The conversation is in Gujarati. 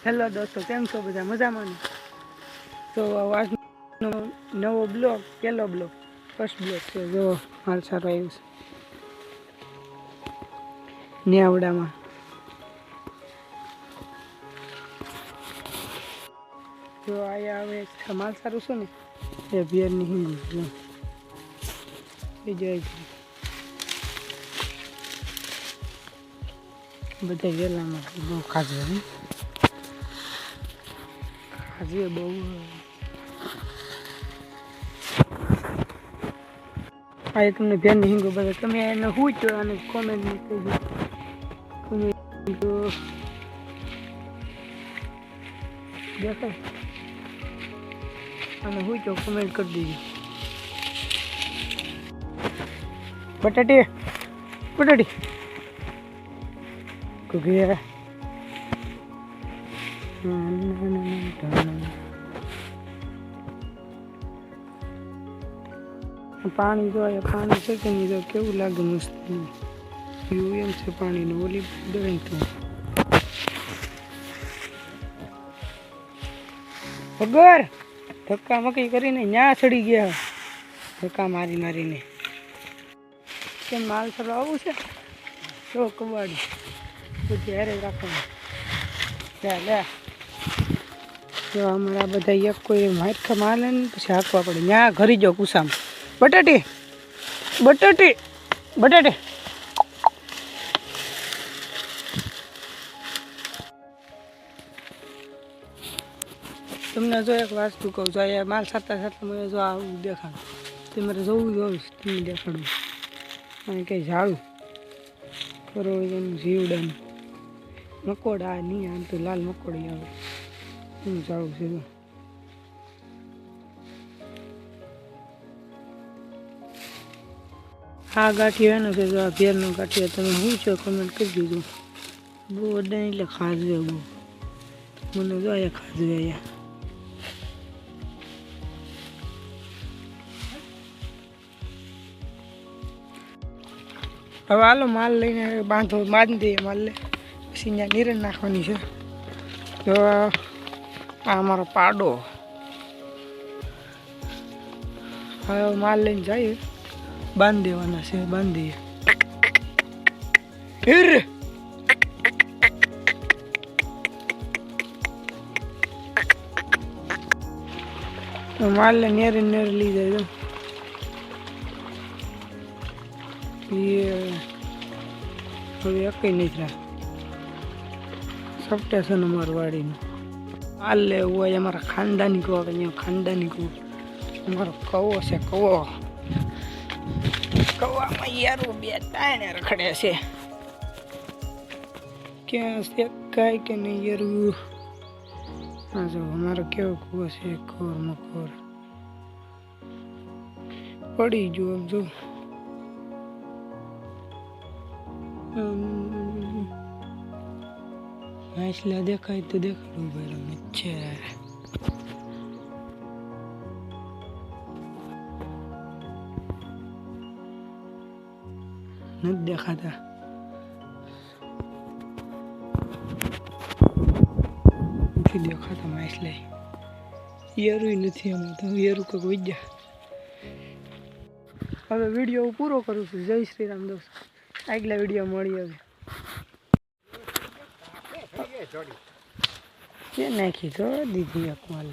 હેલો દોસ્તો, કેમ છો બધા? મજામાં ને? તો આજનો નવો બ્લોગ, પહેલો બ્લોગ, ફર્સ્ટ બ્લોગ છે. જો હાલ સારું આવ્યું છે નેવડામાં. જો અહીંયા હવે માલ સારું છે ને એ બિયરની હિંગું જો એ જાય બધા વેલામાં બહુ ખાજે ખાજે બહુ. આ તમને બેનની હિંગો બધા તમે એને શું છો અને કોમેન્ટમાં કહેજો. દેખાય અને હું છો કમેન્ટ કરી દીધી. બટાટી બટાટી કુકિયા પાણી જોઈએ, પાણી છે કે નહીં જો કેવું લાગે મસ્ત વ્યૂ એમ છે પાણીનું. ઓલી દોઈ તો વગર ધક્કા મકી કરીને ન્યા ચડી ગયા, ધક્કા મારી મારીને. કેમ માલ ફરવા આવું છે? જો કવાડી બધી હારે રાખવાનું. લે જો અમારા બધા એક કોઈ મારખા માલે ને પછી હાંકવા પડે. ત્યાં ઘરી જાઓ કુસામાં. બટાટી બટાટી બટાટી તમને જો એક વસ્તુ કહું છું, અહીંયા માલ સાતા સાતા મને જો આવું દેખાડું. તમારે જોવું જોઈશ તમને દેખાડું. અને કંઈ ઝાડું કરો એનું જીવડાનું મકોડા નહીં, આમ તો લાલ મકોડી આવે એનું ઝાડું છે. આ ગાંઠિયો એનો છે, જો આ ભેરનો ગાંઠિયો. તમે શું છો કમેન્ટ કરી દીધું. બહુ અડાય એટલે ખાજવે બહુ. મને જો અહીંયા ખાજવે અહીંયા. હવે હાલો માલ લઈને બાંધી દઈએ માલ લે, પછી અહીંયા નિરણ નાખવાની છે. તો આ અમારો પાડો હવે માલ લઈને જઈએ, બાંધી દેવાના છે. બાંધીએ માલ લે નેરે નેરે લઈ જાય. હવે એકઈ નહીં રહ્યા સપટા છે ને અમારું વાડીનું. હાલ લેવું હોય અમારા ખાનદાની કહો, અહીંયા ખાનદાની કહું. અમારો કવો છે, કવો. કવામાં યારું બે તાણે રખડે છે. ક્યાં છે કાંઈ કે નહીં યારું. હા જો અમારો કેવો કૂવો છે, ખોર મખોર પડી ગયો આમ જો. માછલા દેખાય તો દેખાડવું પડે. મચ્છર નથી દેખાતા. નથી દેખાતા માછલા. યરું નથી આમાં તો. યરું કંઈક વજ્યા. હવે વિડીયો પૂરો કરું છું. જય શ્રી રામ દોસ્ત. આગલા વિડીયો મળી હવે કે નાખી તો દીધી એક માલ.